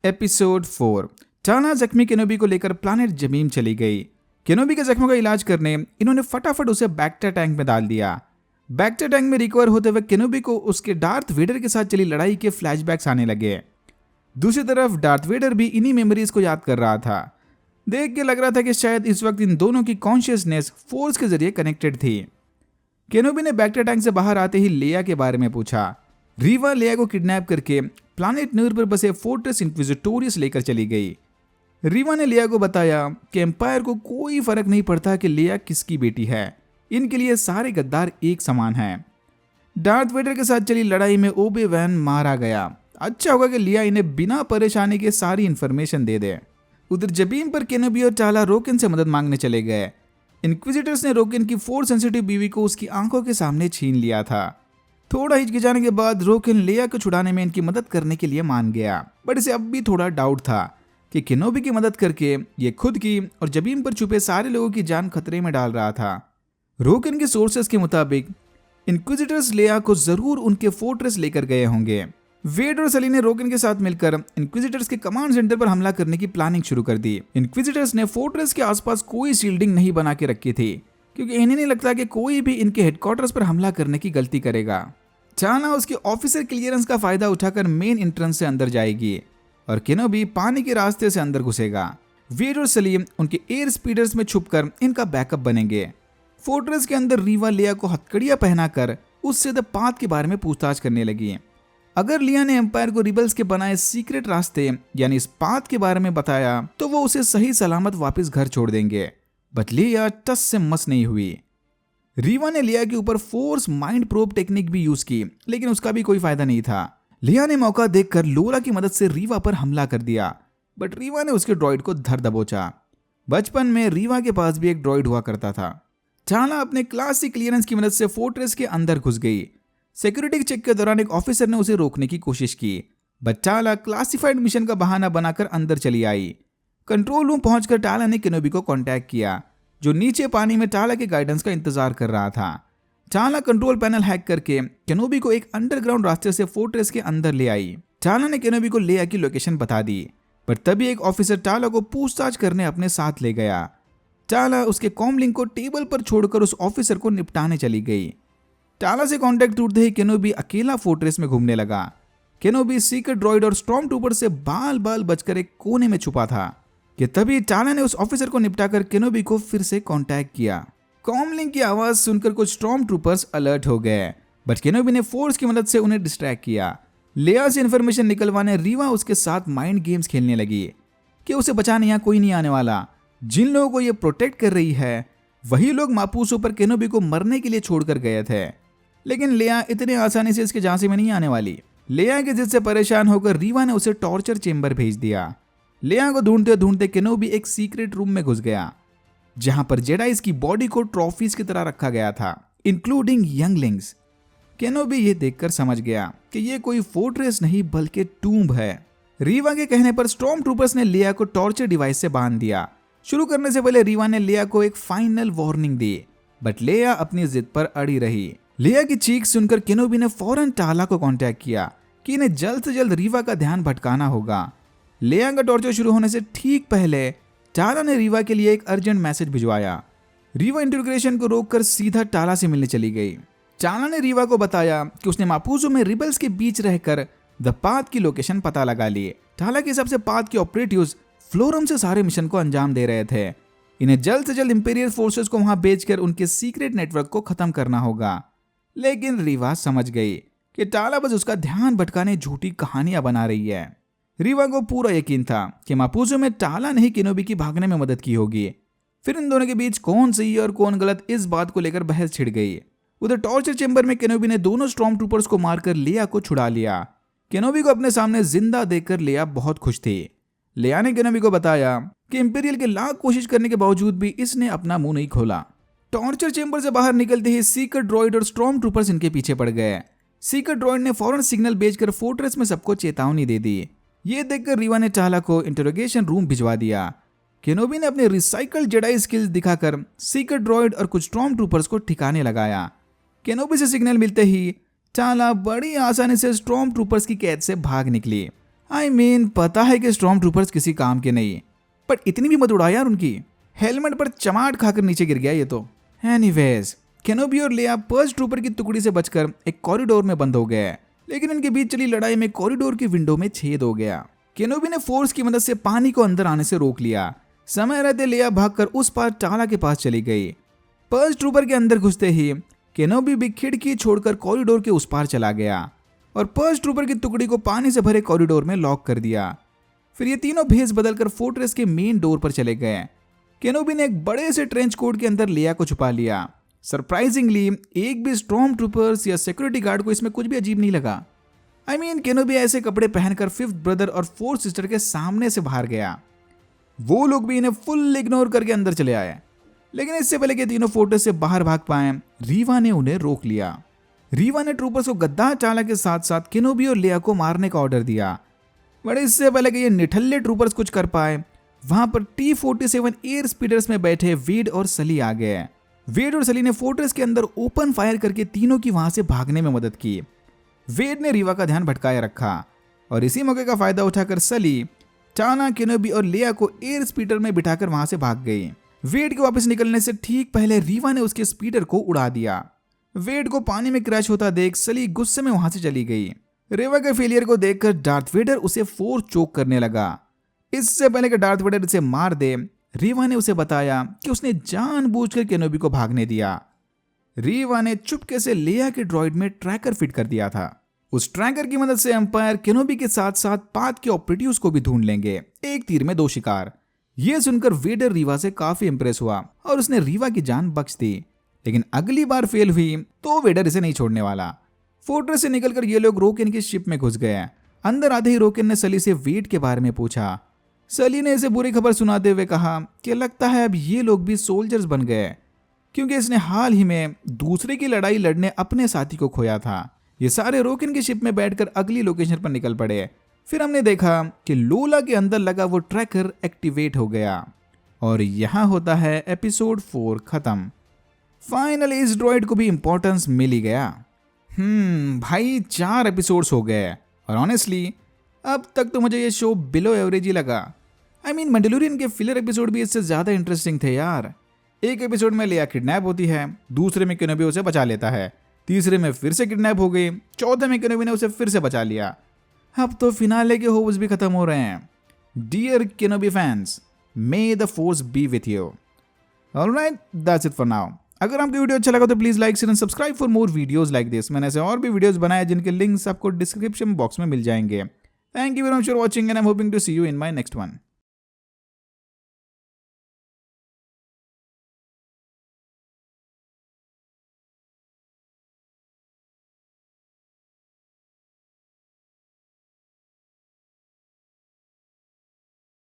Episode 4। टाना जख्मी केनोबी को लेकर प्लानेट जमीन चली गई। केनोबी के जख्मों का इलाज करने इन्होंने फटाफट उसे बैक्टर टैंक में डाल दिया। बैक्टर टैंक में रिकवर होते हुए केनोबी को उसके डार्थ वेडर के साथ चली लड़ाई के फ्लैशबैक्स आने लगे। दूसरी तरफ डार्थ वेडर भी इन्हीं मेमोरीज को याद कर रहा था। देख के लग रहा था कि शायद इस वक्त इन दोनों की कॉन्शियसनेस फोर्स के जरिए कनेक्टेड थी। केनोबी ने बैक्टर टैंक से बाहर आते ही लेया के बारे में पूछा। रीवा लेया को किडनैप करके प्लानेट नूर पर बसे फोर्ट्रेस इंक्विजिटोरियस लेकर चली गई। रीवा ने लेया को बताया कि एम्पायर को कोई फर्क नहीं पड़ता कि लेया किसकी बेटी है, इनके लिए सारे गद्दार एक समान हैं। डार्थ वेडर के साथ चली लड़ाई में ओबे वैन मारा गया। अच्छा होगा कि लिया इन्हें बिना परेशानी के सारी इंफॉर्मेशन दे दे। उधर जबीन पर केनोबी और टाला रोकिन से मदद मांगने चले गए। इंक्विजिटर्स ने रोकिन की फोर्स सेंसिटिव बीवी को उसकी आंखों के सामने छीन लिया था। थोड़ा हिचकिचाने के बाद रोकिन लेया को छुड़ाने में इनकी मदद करने के लिए मान गया, बट इसे अब भी थोड़ा डाउट था कि केनोबी की मदद करके ये खुद की और जबीन पर छुपे सारे लोगों की जान खतरे में डाल रहा था। रोकिन के सोर्सेस के मुताबिक इंक्विजिटर्स लेया को जरूर उनके फोर्ट्रेस लेकर गए होंगे। वेड और सली ने रोकिन के साथ मिलकर इंक्विजिटर्स के कमांड सेंटर पर हमला करने की प्लानिंग शुरू कर दी। इंक्विजिटर्स ने फोर्ट्रेस के आसपास कोई शील्डिंग नहीं बना के रखी थी, क्योंकि इन्हें नहीं लगता कि कोई भी इनके हेडक्वार्टर्स पर हमला करने की गलती करेगा। टाना उसके ऑफिसर क्लियरेंस का फायदा उठाकर मेन एंट्रेंस से अंदर जाएगी और केनोबी पानी के रास्ते से अंदर घुसेगा। वेड और सलीम उनके एयर स्पीडर्स में छुपकर इनका बैकअप बनेंगे। फोर्ट्रेस के अंदर रीवा लिया को हथकड़ियां पहनाकर उससे द पाथ के बारे में पूछताछ करने लगी। अगर लिया ने एम्पायर को रिबल्स के बनाए सीक्रेट रास्ते यानी इस पाथ के बारे में बताया तो वो उसे सही सलामत वापस घर छोड़ देंगे, बट लिया टस से मस नहीं हुई। रीवा ने लिया के ऊपर फोर्स माइंड प्रोब टेक्निक भी यूज की, लेकिन उसका भी कोई फायदा नहीं था। लिया ने मौका देखकर लोरा की मदद से रीवा पर हमला कर दिया, बट रीवा ने उसके ड्रॉइड को धर दबोचा। बचपन में रीवा के पास भी एक ड्रॉइड हुआ करता था। टाला अपने क्लासिक क्लियरेंस की मदद से फोर्ट्रेस के अंदर घुस गई। सिक्योरिटी चेक के दौरान एक ऑफिसर ने उसे रोकने की कोशिश की, बट टाला क्लासिफाइड मिशन का बहाना बनाकर अंदर चली आई। कंट्रोल रूम पहुंचकर टाला ने केनोबी को कांटेक्ट किया, जो नीचे पानी में टाला के गाइडेंस का इंतजार कर रहा था। टाला कंट्रोल पैनल हैक करके केनोबी को एक अंडरग्राउंड रास्ते से फोर्ट्रेस के अंदर ले आई। टाला ने केनोबी को लेया की लोकेशन बता दी, पर तभी एक ऑफिसर टाला को पूछताछ करने अपने साथ ले गया। टाला उसके कॉमलिंग को टेबल पर छोड़कर उस ऑफिसर को निपटाने चली गई। टाला से कांटेक्ट टूटते ही केनोबी अकेला फोर्ट्रेस में घूमने लगा। केनोबी सीक्रेट ड्रॉइड और स्टॉर्म ट्रूपर से बाल बाल बचकर एक कोने में छुपा था कि तभी टाला ने उस ऑफिसर को निपटाकर केनोबी को फिर से कांटेक्ट किया। कॉमलिंग की आवाज सुनकर कुछ स्टॉर्म ट्रूपर्स अलर्ट हो गए, बट केनोबी ने फोर्स की मदद से उन्हें डिस्ट्रैक्ट किया। लेया से इंफॉर्मेशन निकलवाने रीवा उसके साथ माइंड गेम्स खेलने लगी कि उसे बचाने यहाँ कोई नहीं आने वाला। जिन लोगों को ये प्रोटेक्ट कर रही है वही लोग मापूसों पर केनोबी को मरने के लिए छोड़कर गए थे, लेकिन लेया इतने आसानी से इसके झांसे में नहीं आने वाली। लेया के जिद से परेशान होकर रीवा ने उसे टॉर्चर चेंबर भेज दिया। लेया को ढूंढते ढूंढते केनोबी एक सीक्रेट रूम में घुस गया, जहां पर जेडाइज की बॉडी को ट्रॉफीज की तरह रखा गया था, इंक्लूडिंग यंगलिंग्स। केनोबी ये देखकर समझ गया कि ये कोई फोर्ट्रेस नहीं बल्कि टूम्ब है। रीवा के कहने पर स्टॉर्म ट्रूपर्स ने लेया को टॉर्चर डिवाइस से बांध दिया। शुरू करने से पहले रीवा ने लेया को एक फाइनल वार्निंग दी, बट लेया अपनी जिद पर अड़ी रही। लेया की चीख सुनकर केनोबी ने फौरन टाला को कांटेक्ट किया कि इन्हें जल्द से जल्द रीवा का ध्यान भटकाना होगा। लेया का टॉर्चर शुरू होने से ठीक पहले टाला ने रीवा के लिए एक अर्जेंट मैसेज भिजवाया। रीवा इंटरोगेशन को रोककर सीधा टाला से मिलने चली गई। टाला ने रीवा को बताया कि उसने मापूसो में रिबल्स के बीच रहकर द पाथ की लोकेशन पता लगा ली। टाला के हिसाब से पाथ के ऑपरेटिव्स फ्लोरम से सारे मिशन को अंजाम दे रहे थे। इन्हें जल्द से जल्द इंपीरियल फोर्सेस को वहां भेजकर उनके सीक्रेट नेटवर्क को खत्म करना होगा। लेकिन रीवा समझ गई कि टाला बस उसका ध्यान भटकाने झूठी कहानियां बना रही है। रीवा को पूरा यकीन था कि मापूसो में टाला ने ही केनोबी की भागने में मदद की होगी। फिर इन दोनों के बीच कौन सही और कौन गलत, इस बात को लेकर बहस छिड़ गई। उधर टॉर्चर चेंबर में केनोबी ने दोनों स्टॉर्म ट्रूपर्स को मारकर लेया को छुड़ा लिया। केनोबी को अपने सामने जिंदा देखकर लेया बहुत खुश थी। लेया ने केनोबी को बताया कि इंपीरियल के लाख कोशिश करने के बावजूद भी इसने अपना मुंह नहीं खोला। टॉर्चर चेंबर से बाहर निकलते ही सीक्रेट ड्रॉइड और स्टॉर्म ट्रूपर्स इनके पीछे पड़ गए। सीक्रेट ड्रॉइड ने फौरन सिग्नल भेजकर फोर्ट्रेस में सबको चेतावनी दे दी। ये देखकर रीवा ने टाला को इंटरोगेशन रूम भिजवा दिया। केनोबी ने अपने रिसाइकल्ड जेडाई स्किल्स दिखाकर सीक्रेट ड्रॉइड और कुछ स्टॉर्म ट्रूपर्स को ठिकाने लगाया। केनोबी से सिग्नल मिलते ही टाला बड़ी आसानी से स्टॉर्म ट्रूपर्स की कैद से भाग निकली पता है कि स्टॉर्म ट्रूपर्स किसी काम के नहीं, बट इतनी भी मत उड़ा यार उनकी। हेलमेट पर चमाट खाकर नीचे गिर गया ये तो। एनीवेज, केनोबी और लेया पर्स ट्रूपर की टुकड़ी से बचकर एक कॉरिडोर में बंद हो गए, लेकिन इनके बीच चली लड़ाई में कॉरिडोर की विंडो में छेद हो गया। केनोबी ने फोर्स की मदद से पानी को अंदर आने से रोक लिया। समय रहते लेया भागकर उस पार टाला के पास चली गई। पर्स ट्रूपर के अंदर घुसते ही केनोबी भी खिड़की छोड़कर कॉरिडोर के उस पार चला गया और पर्स ट्रूपर की टुकड़ी को पानी से भरे कॉरिडोर में लॉक कर दिया। फिर ये तीनों भेस बदलकर फोर्ट्रेस के मेन डोर पर चले गए। केनोबी ने एक बड़े से ट्रेंच कोट के अंदर लेया को छुपा लिया। सरप्राइजिंगली एक भी स्टॉर्म ट्रूपर्स या सिक्योरिटी गार्ड को इसमें कुछ भी अजीब नहीं लगा। केनोबी ऐसे कपड़े पहनकर फिफ्थ ब्रदर और फोर्थ सिस्टर के सामने से बाहर गया। वो लोग भी इन्हें फुल इग्नोर करके अंदर चले आए, लेकिन इससे पहले कि तीनों फोर्ट्रेस से बाहर भाग पाए, रीवा ने उन्हें रोक लिया। रीवा ने ट्रूपर्स को गद्दार चाला के साथ साथ केनोबी और लेया को मारने का ऑर्डर दिया, बट इससे पहले कि ये निठल्ले ट्रूपर्स कुछ कर पाए, वहां पर T-47 एयर स्पीडर्स में बैठे वेड और सली आ गए। वेड और सली ने फोर्ट्रेस के अंदर ओपन फायर करके तीनों की वहां से भागने में मदद की। वेड ने रीवा का ध्यान भटकाए रखा और इसी मौके का फायदा उठाकर सली टाना, केनोबी और लेया को एयर स्पीडर में बिठाकर वहां से भाग गई। वेड के वापस निकलने से ठीक पहले रीवा ने उसके स्पीडर को उड़ा दिया। वेड को पानी में क्रैश होता देख सली गुस्से में वहां से चली गई। रीवा के फेलियर को देखकर डार्थ वेडर उसे फोर्स चोक करने लगा। इससे पहले कि डार्थ वेडर उसे मार दे, रीवा ने उसे बताया कि उसने जानबूझकर केनोबी को भागने दिया। रीवा ने चुपके से लेया के ड्रॉइड में ट्रैकर फिट कर दिया था। उस ट्रैकर की मदद से एम्पायर केनोबी के साथ साथ पाथ के ऑपरेटिव्स को भी ढूंढ लेंगे। एक तीर में दो शिकार। यह सुनकर वेडर रीवा से काफी इंप्रेस हुआ और उसने रीवा की जान बख्श दी, लेकिन अगली बार फेल हुई तो वेडर इसे नहीं छोड़ने वाला। फोर्ट्रेस से निकलकर ये लोग रोकेन की शिप में घुस गए। अंदर आते ही रोकेन ने सली से वेड के बारे में पूछा। सली ने इसे बुरी खबर सुनाते हुए कहा कि लगता है अब ये लोग भी सोल्जर्स बन गए, क्योंकि इसने हाल ही में दूसरे की लड़ाई लड़ने अपने साथी को खोया था। ये सारे रोकेन की शिप में बैठकर अगली लोकेशन पर निकल पड़े। फिर हमने देखा कि लोला के अंदर लगा वो ट्रैकर एक्टिवेट हो गया और यहाँ होता है एपिसोड 4 खत्म। फाइनली इस ड्रॉइड को भी इंपॉर्टेंस मिल ही गया। भाई 4 एपिसोड्स हो गए और ऑनेस्टली अब तक तो मुझे ये शो बिलो एवरेज ही लगा। मैंडेलोरियन के फिलर एपिसोड भी इससे ज्यादा इंटरेस्टिंग थे यार। एक एपिसोड में लेया किडनैप होती है, दूसरे में केनोबी उसे बचा लेता है, तीसरे में फिर से किडनैप हो गई, चौथे में केनोबी ने उसे फिर से बचा लिया। अब तो फिनाले के होप्स भी खत्म हो रहे हैं। Dear Kenobi fans, may the force be with you. Alright, that's it for now. अगर आपको वीडियो अच्छा लगा तो please like share and subscribe for more videos like this. मैंने ऐसे और भी वीडियोस बनाए जिनके लिंक्स आपको डिस्क्रिप्शन बॉक्स में मिल जाएंगे। Thank you very much for watching and I am hoping to see you in my next one.